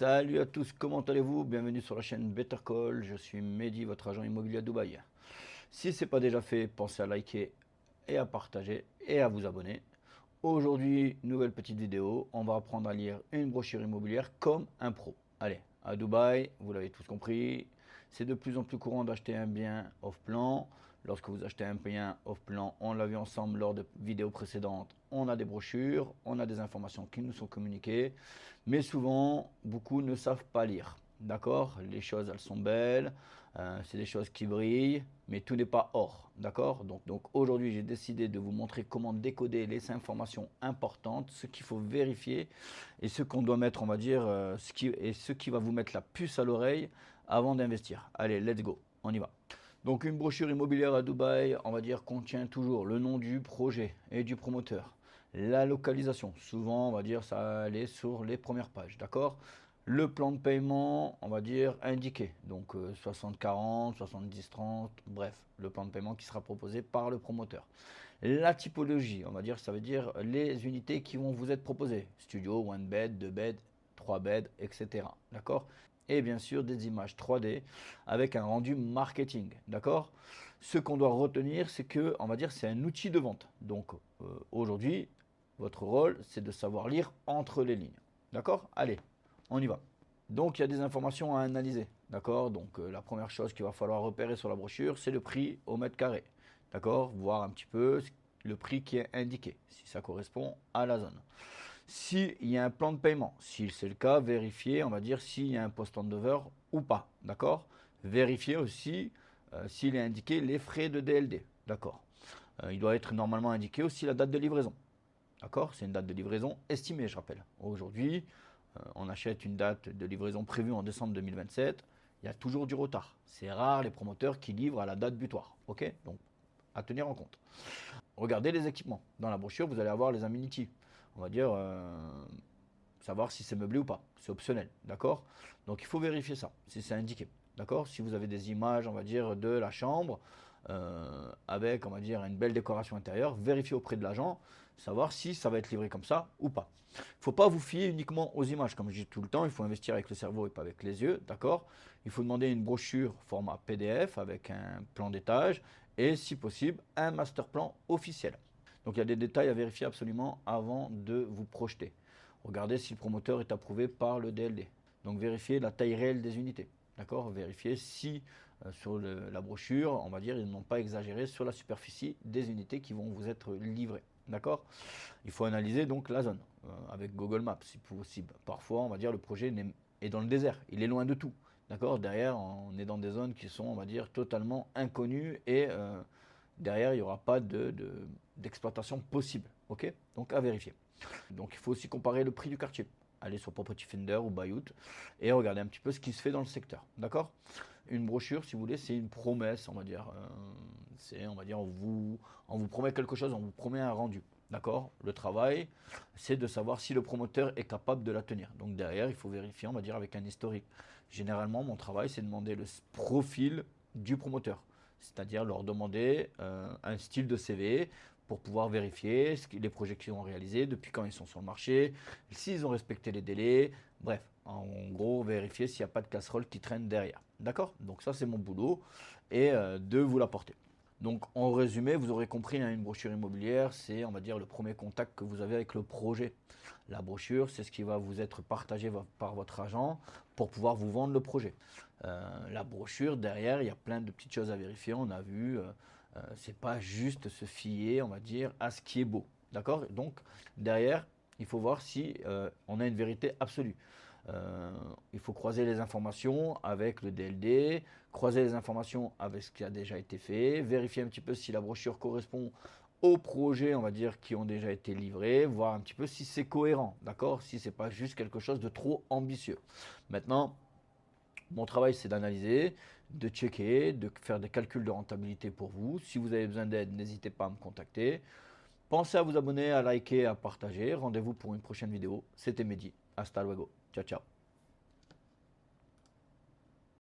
Salut à tous, comment allez-vous? Bienvenue sur la chaîne Better Call, je suis Mehdi, votre agent immobilier à Dubaï. Si ce n'est pas déjà fait, pensez à liker et à partager et à vous abonner. Aujourd'hui, nouvelle petite vidéo, on va apprendre à lire une brochure immobilière comme un pro. Allez, à Dubaï, vous l'avez tous compris, c'est de plus en plus courant d'acheter un bien off-plan. Lorsque vous achetez un bien off-plan, on l'a vu ensemble lors de vidéos précédentes, on a des brochures, on a des informations qui nous sont communiquées, mais souvent, beaucoup ne savent pas lire. D'accord? Les choses, elles sont belles, c'est des choses qui brillent, mais tout n'est pas or. D'accord? Donc aujourd'hui, j'ai décidé de vous montrer comment décoder les informations importantes, ce qu'il faut vérifier et ce qu'on doit mettre, on va dire, ce qui va vous mettre la puce à l'oreille avant d'investir. Allez, let's go, on y va. Donc une brochure immobilière à Dubaï, on va dire, contient toujours le nom du projet et du promoteur. La localisation, souvent, on va dire, ça allait sur les premières pages, d'accord? Le plan de paiement, on va dire, indiqué. Donc 60-40, 70-30, bref, le plan de paiement qui sera proposé par le promoteur. La typologie, on va dire, ça veut dire les unités qui vont vous être proposées. Studio, one bed, 2 bed, 3 bed, etc. D'accord? Et bien sûr des images 3D avec un rendu marketing, d'accord? Ce qu'on doit retenir, c'est que, on va dire, c'est un outil de vente. Donc aujourd'hui, votre rôle, c'est de savoir lire entre les lignes, d'accord? Allez, on y va. Donc il y a des informations à analyser, d'accord? Donc la première chose qu'il va falloir repérer sur la brochure, c'est le prix au mètre carré, d'accord? Voir un petit peu le prix qui est indiqué, si ça correspond à la zone. S'il y a un plan de paiement, si c'est le cas, vérifiez, on va dire, s'il y a un post-handover ou pas, d'accord? Vérifiez aussi s'il est indiqué les frais de DLD, d'accord? Il doit être normalement indiqué aussi la date de livraison, d'accord? C'est une date de livraison estimée, je rappelle. Aujourd'hui, on achète une date de livraison prévue en décembre 2027, il y a toujours du retard. C'est rare les promoteurs qui livrent à la date butoir, ok? Donc, à tenir en compte. Regardez les équipements. Dans la brochure, vous allez avoir les amenities. On va dire, savoir si c'est meublé ou pas. C'est optionnel, d'accord? Donc il faut vérifier ça, si c'est indiqué, d'accord? Si vous avez des images, on va dire, de la chambre, avec, on va dire, une belle décoration intérieure, vérifiez auprès de l'agent, savoir si ça va être livré comme ça ou pas. Il ne faut pas vous fier uniquement aux images, comme je dis tout le temps, il faut investir avec le cerveau et pas avec les yeux, d'accord? Il faut demander une brochure format PDF avec un plan d'étage et, si possible, un master plan officiel. Donc il y a des détails à vérifier absolument avant de vous projeter. Regardez si le promoteur est approuvé par le DLD. Donc vérifiez la taille réelle des unités. D'accord? Vérifiez si sur la brochure, on va dire, ils n'ont pas exagéré sur la superficie des unités qui vont vous être livrées. D'accord? Il faut analyser donc la zone avec Google Maps si possible. Parfois, on va dire, le projet est dans le désert, il est loin de tout. D'accord? Derrière, on est dans des zones qui sont, on va dire, totalement inconnues et derrière, il n'y aura pas d'exploitation possible. Ok? Donc à vérifier. Donc il faut aussi comparer le prix du quartier. Allez sur Property Finder ou Buyut et regarder un petit peu ce qui se fait dans le secteur. D'accord? Une brochure, si vous voulez, c'est une promesse, on va dire. On va dire, on vous promet quelque chose, on vous promet un rendu. D'accord? Le travail, c'est de savoir si le promoteur est capable de la tenir. Donc derrière, il faut vérifier, on va dire, avec un historique. Généralement, mon travail, c'est de demander le profil du promoteur. C'est-à-dire leur demander un style de CV pour pouvoir vérifier les projets qu'ils ont réalisés, depuis quand ils sont sur le marché, s'ils ont respecté les délais, bref, en gros, vérifier s'il n'y a pas de casserole qui traîne derrière. D'accord? Donc ça, c'est mon boulot et de vous l'apporter. Donc en résumé, vous aurez compris, hein, une brochure immobilière, c'est, on va dire, le premier contact que vous avez avec le projet. La brochure, c'est ce qui va vous être partagé par votre agent pour pouvoir vous vendre le projet. La brochure, derrière, il y a plein de petites choses à vérifier. On a vu, c'est pas juste se fier, on va dire, à ce qui est beau. D'accord? Donc derrière, il faut voir si on a une vérité absolue. Il faut croiser les informations avec le DLD, croiser les informations avec ce qui a déjà été fait, vérifier un petit peu si la brochure correspond aux projets, on va dire, qui ont déjà été livrés, voir un petit peu si c'est cohérent, d'accord? Si c'est pas juste quelque chose de trop ambitieux. Maintenant, mon travail, c'est d'analyser, de checker, de faire des calculs de rentabilité pour vous. Si vous avez besoin d'aide, n'hésitez pas à me contacter. Pensez à vous abonner, à liker, à partager. Rendez-vous pour une prochaine vidéo. C'était Mehdi. Hasta luego. Ciao, ciao.